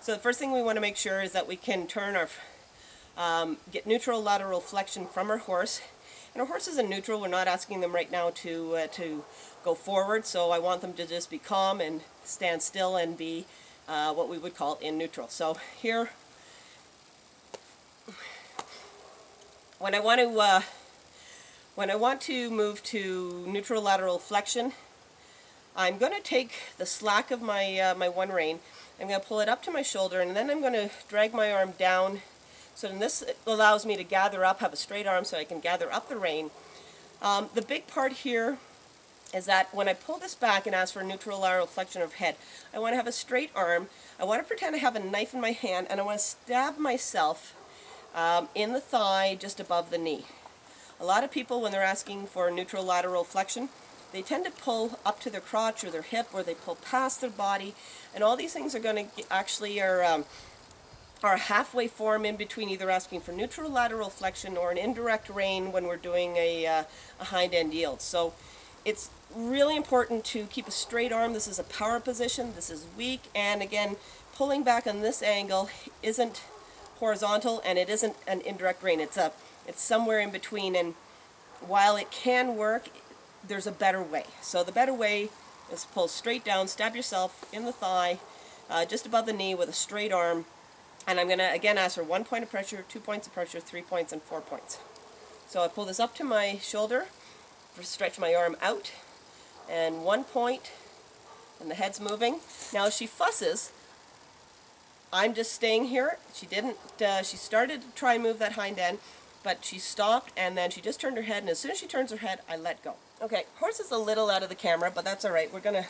So the first thing we want to make sure is that we can turn our, get neutral lateral flexion from our horse. And our horse is in neutral. We're not asking them right now to go forward, so I want them to just be calm and stand still and be what we would call in neutral. So here, when I want to move to neutral lateral flexion, I'm going to take the slack of my my one rein. I'm going to pull it up to my shoulder, and then I'm going to drag my arm down. So then this allows me to gather up, have a straight arm so I can gather up the rein. The big part here is that when I pull this back and ask for neutral lateral flexion of head, I want to have a straight arm. I want to pretend I have a knife in my hand, and I want to stab myself in the thigh just above the knee. A lot of people, when they're asking for neutral lateral flexion, they tend to pull up to their crotch or their hip, or they pull past their body, and all these things are going to actually are a halfway form in between either asking for neutral lateral flexion or an indirect rein when we're doing a hind end yield. So it's really important to keep a straight arm. This is a power position. This is weak, and again, pulling back on this angle isn't horizontal and it isn't an indirect rein. It's somewhere in between, and while it can work, there's a better way. So the better way is to pull straight down, stab yourself in the thigh, just above the knee with a straight arm. And I'm going to again ask for 1 point of pressure, 2 points of pressure, 3 points, and 4 points. So I pull this up to my shoulder, stretch my arm out, and 1 point, and the head's moving. Now if she fusses, I'm just staying here. She didn't, she started to try and move that hind end, but she stopped, and then she just turned her head, and as soon as she turns her head, I let go. Okay, horse is a little out of the camera, but that's alright. We're going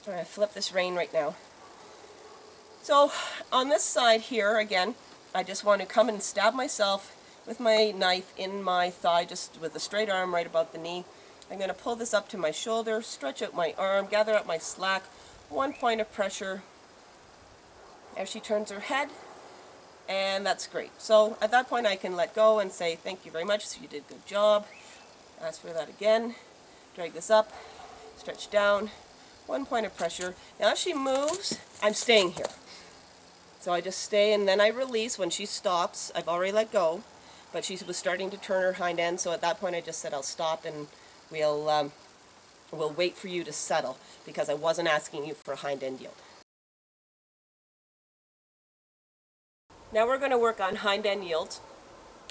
to flip this rein right now. So on this side here, again, I just want to come and stab myself with my knife in my thigh, just with a straight arm right above the knee. I'm going to pull this up to my shoulder, stretch out my arm, gather up my slack, 1 point of pressure. There she turns her head, and that's great. So at that point I can let go and say, thank you very much, so you did a good job. Ask for that again, drag this up, stretch down, 1 point of pressure. Now if she moves, I'm staying here. So I just stay, and then I release when she stops. I've already let go, but she was starting to turn her hind end, so at that point I just said I'll stop, and we'll wait for you to settle, because I wasn't asking you for a hind end yield. Now we're going to work on hind end yields,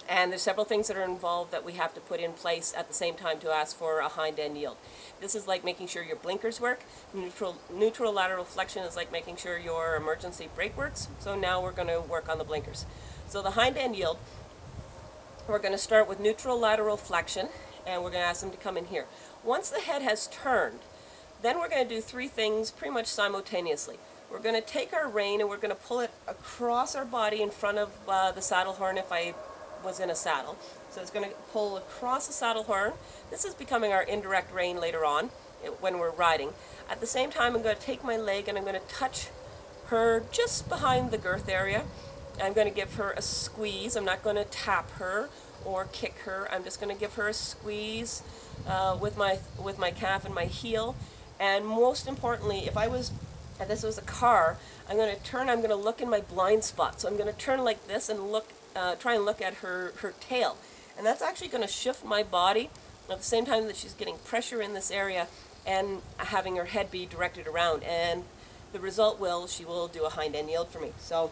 and there's several things that are involved that we have to put in place at the same time to ask for a hind end yield. This is like making sure your blinkers work. Neutral lateral flexion is like making sure your emergency brake works. So now we're going to work on the blinkers. So the hind end yield, we're going to start with neutral lateral flexion, and we're going to ask them to come in here. Once the head has turned, then we're going to do three things pretty much simultaneously. We're going to take our rein and we're going to pull it across our body in front of the saddle horn if I was in a saddle. So it's going to pull across the saddle horn. This is becoming our indirect rein later on when we're riding. At the same time, I'm going to take my leg and I'm going to touch her just behind the girth area. I'm going to give her a squeeze. I'm not going to tap her or kick her. I'm just going to give her a squeeze with my calf and my heel. And most importantly, if this was a car, I'm going to turn, I'm going to look in my blind spot. So I'm going to turn like this and look, try and look at her tail. And that's actually going to shift my body at the same time that she's getting pressure in this area and having her head be directed around. And the result she will do a hind end yield for me. So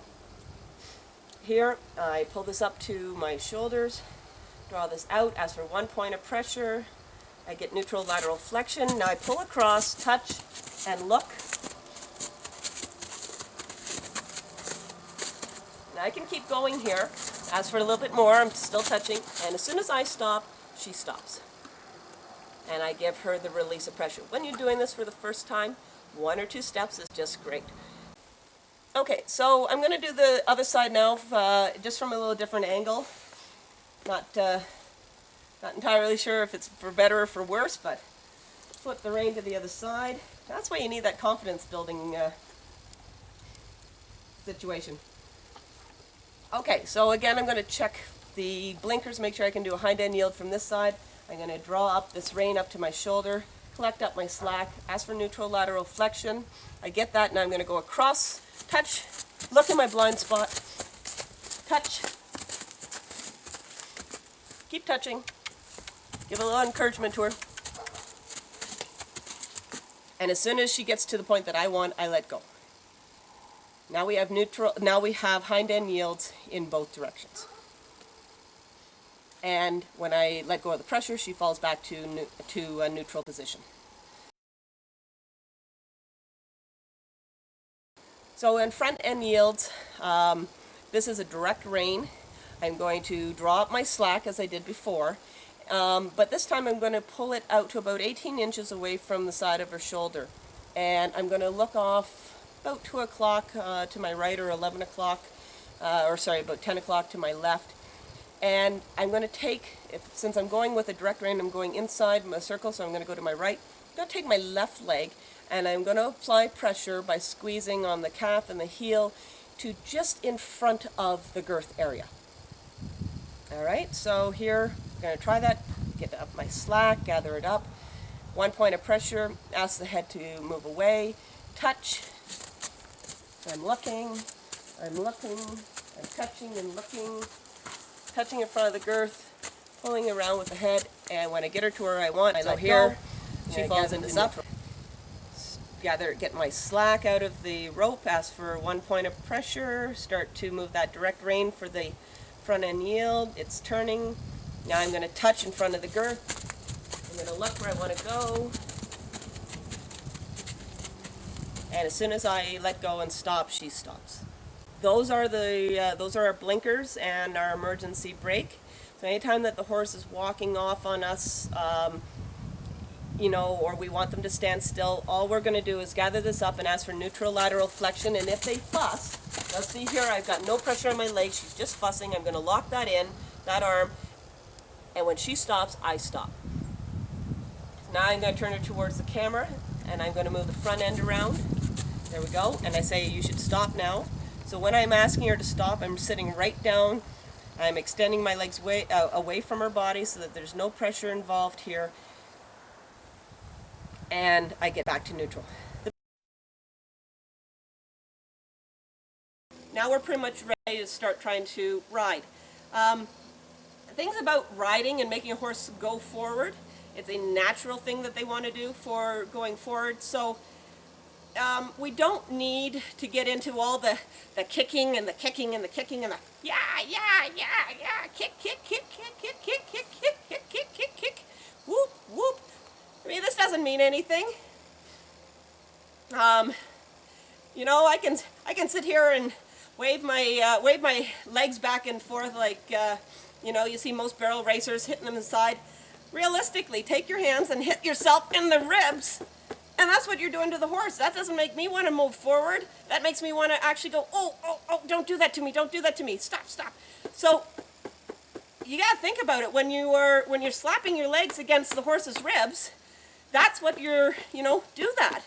here, I pull this up to my shoulders, draw this out, ask for 1 point of pressure. I get neutral lateral flexion. Now I pull across, touch, and look. Now I can keep going here. Ask for a little bit more. I'm still touching. And as soon as I stop, she stops. And I give her the release of pressure. When you're doing this for the first time, 1 or 2 steps is just great. Okay, so I'm going to do the other side now, just from a little different angle. Not entirely sure if it's for better or for worse, but flip the rein to the other side. That's why you need that confidence building situation. Okay, so again I'm going to check the blinkers, make sure I can do a hind end yield from this side. I'm going to draw up this rein up to my shoulder, collect up my slack, ask for neutral lateral flexion. I get that, and I'm going to go across touch, look in my blind spot, touch, keep touching, give a little encouragement to her. And as soon as she gets to the point that I want, I let go. Now we have hind end yields in both directions. And when I let go of the pressure, she falls back to a neutral position. So in front end yields, this is a direct rein. I'm going to draw up my slack as I did before, but this time I'm going to pull it out to about 18 inches away from the side of her shoulder. And I'm going to look off about 2 o'clock to my right, or 11 o'clock, about 10 o'clock to my left. And I'm going to take, since I'm going with a direct rein, I'm going inside my circle, so I'm going to go to my right. I'm going to take my left leg, and I'm going to apply pressure by squeezing on the calf and the heel to just in front of the girth area. Alright, so here, I'm going to try that, get up my slack, gather it up. 1 point of pressure, ask the head to move away, touch. I'm looking, I'm touching and looking, touching in front of the girth, pulling around with the head, and when I get her to where I want, I let here, she falls into neutral. Get my slack out of the rope, ask for 1 point of pressure, start to move that direct rein for the front end yield. It's turning. Now I'm going to touch in front of the girth. I'm going to look where I want to go. And as soon as I let go and stop, she stops. Those are our blinkers and our emergency brake. So anytime that the horse is walking off on us, or we want them to stand still, all we're going to do is gather this up and ask for neutral lateral flexion. And if they fuss, let's see here, I've got no pressure on my leg, she's just fussing. I'm going to lock that in, that arm, and when she stops, I stop. Now I'm going to turn her towards the camera, and I'm going to move the front end around. There we go. And I say, you should stop now. So when I'm asking her to stop, I'm sitting right down. I'm extending my legs away from her body so that there's no pressure involved here. And I get back to neutral. Now we're pretty much ready to start trying to ride. Things about riding and making a horse go forward, it's a natural thing that they want to do for going forward. So we don't need to get into all the kicking and the kicking and the kicking and the yeah, kick, kick, kick, kick, kick, kick, kick, kick, kick, kick, kick, kick, whoop, whoop. I mean, this doesn't mean anything. I can sit here and wave my legs back and forth like you see most barrel racers hitting them inside. Realistically, take your hands and hit yourself in the ribs. And that's what you're doing to the horse. That doesn't make me want to move forward. That makes me want to actually go, oh, don't do that to me, don't do that to me, stop. So you got to think about it when you're slapping your legs against the horse's ribs. That's what do that.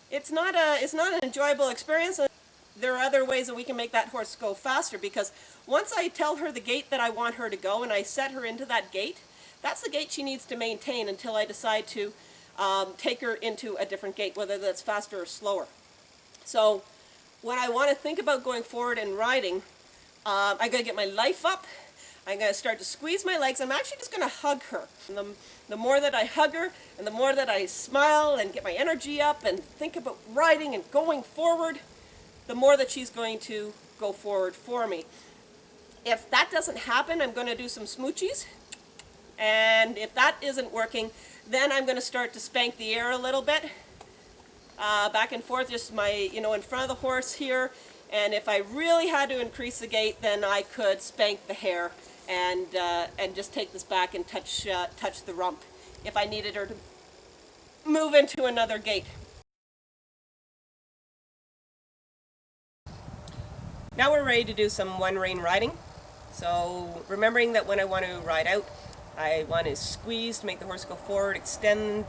It's not an enjoyable experience. There are other ways that we can make that horse go faster, because once I tell her the gait that I want her to go and I set her into that gait, that's the gait she needs to maintain until I decide to take her into a different gait, whether that's faster or slower. So when I want to think about going forward and riding, I'm going to get my life up. I'm going to start to squeeze my legs. I'm actually just going to hug her. And the more that I hug her and the more that I smile and get my energy up and think about riding and going forward, the more that she's going to go forward for me. If that doesn't happen, I'm going to do some smoochies. And if that isn't working, then I'm going to start to spank the air a little bit. Back and forth, just in front of the horse here. And if I really had to increase the gait, then I could spank the hair and just take this back and touch the rump if I needed her to move into another gait. Now we're ready to do some one rein riding. So remembering that when I want to ride out, I want to squeeze to make the horse go forward, extend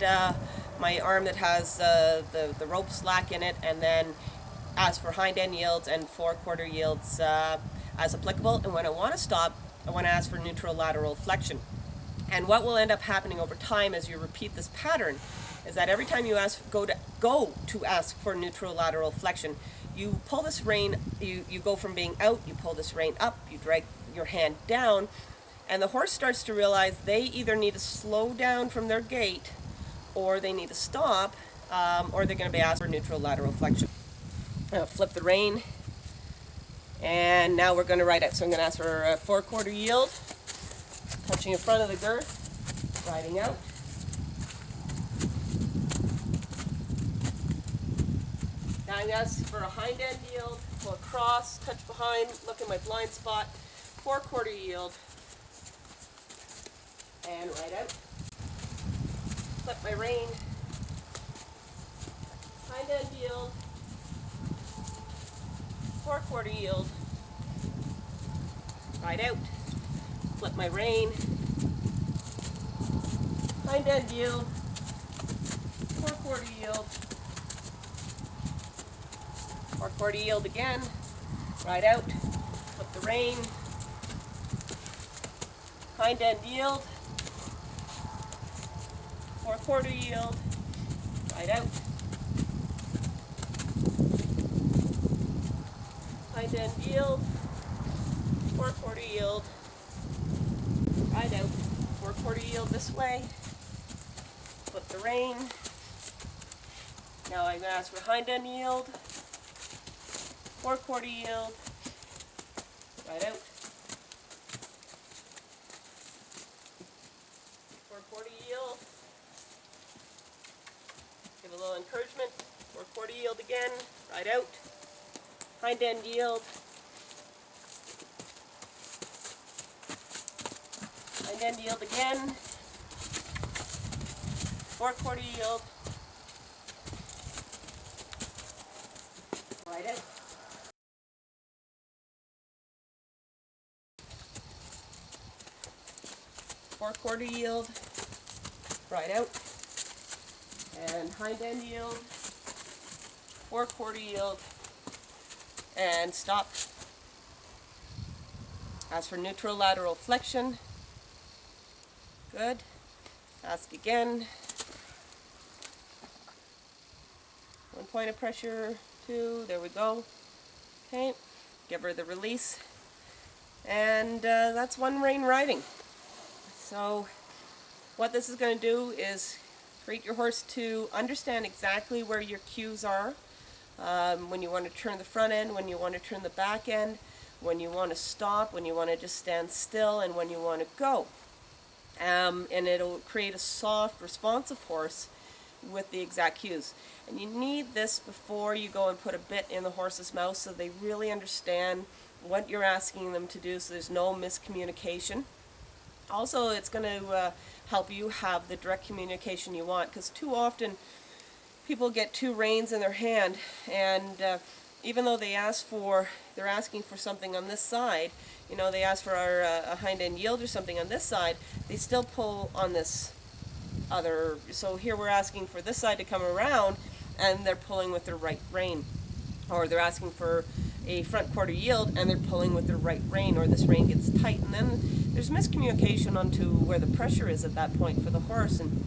my arm that has the rope slack in it, and then ask for hind end yields and 4/4 yields as applicable. And when I want to stop, I want to ask for neutral lateral flexion. And what will end up happening over time as you repeat this pattern is that every time you go to ask for neutral lateral flexion, you pull this rein, you go from being out, you pull this rein up, you drag your hand down, and the horse starts to realize they either need to slow down from their gait, or they need to stop, or they're going to be asked for neutral lateral flexion. Flip the rein, and now we're going to ride out. So I'm going to ask for a 4/4 yield, touching in front of the girth, riding out. Now I'm going to ask for a hind end yield, pull across, touch behind, look in my blind spot, 4/4 yield, and ride out. Flip my rein, hind end yield, 4/4 yield, ride out. Flip my rein, hind end yield, 4/4 yield, 4/4 yield again, ride out. Flip the rein, hind end yield, 4/4 yield, ride out. Hind end yield, 4/4 yield, ride out. 4/4 yield this way, flip the rein. Now I'm going to ask for hind end yield, 4/4 yield, ride out. 4/4 yield. Give a little encouragement. 4/4 yield again, ride out. Hind end yield. Hind end yield again. 4/4 yield. Ride out. Four-quarter yield, ride out, and hind end yield, 4/4 yield, and stop. As for neutral lateral flexion, good. Ask again. 1 point of pressure, 2, there we go. Okay, give her the release, and that's one rein riding. So what this is going to do is treat your horse to understand exactly where your cues are, when you want to turn the front end, when you want to turn the back end, when you want to stop, when you want to just stand still, and when you want to go. And it'll create a soft, responsive horse with the exact cues. And you need this before you go and put a bit in the horse's mouth, so they really understand what you're asking them to do, so there's no miscommunication. Also, it's going to help you have the direct communication you want, because too often people get two reins in their hand, and even though they're asking for something on this side, you know, they ask for a hind end yield or something on this side, they still pull on this other. So here we're asking for this side to come around, and they're pulling with their right rein, or they're asking for a front quarter yield and they're pulling with their right rein, or this rein gets tight, and then there's miscommunication onto where the pressure is at that point for the horse, and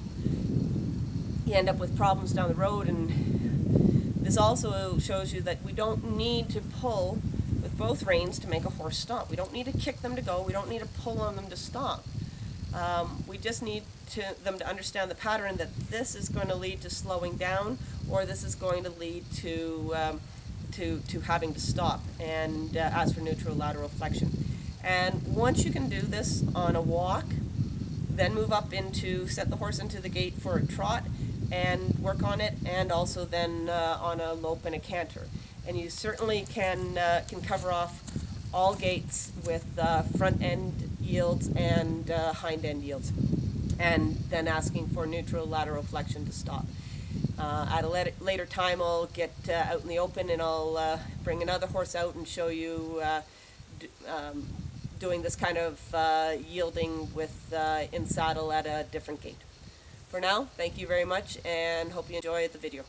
you end up with problems down the road. And this also shows you that we don't need to pull with both reins to make a horse stop. We don't need to kick them to go. We don't need to pull on them to stop. We just need them to understand the pattern, that this is going to lead to slowing down, or this is going to lead to having to stop. And as for neutral lateral flexion. And once you can do this on a walk, then move up into, set the horse into the gait for a trot and work on it, and also then on a lope and a canter. And you certainly can cover off all gaits with front end yields and hind end yields, and then asking for neutral lateral flexion to stop. At a later time, I'll get out in the open and I'll bring another horse out and show you doing this kind of yielding with in saddle at a different gait. For now, thank you very much, and hope you enjoyed the video.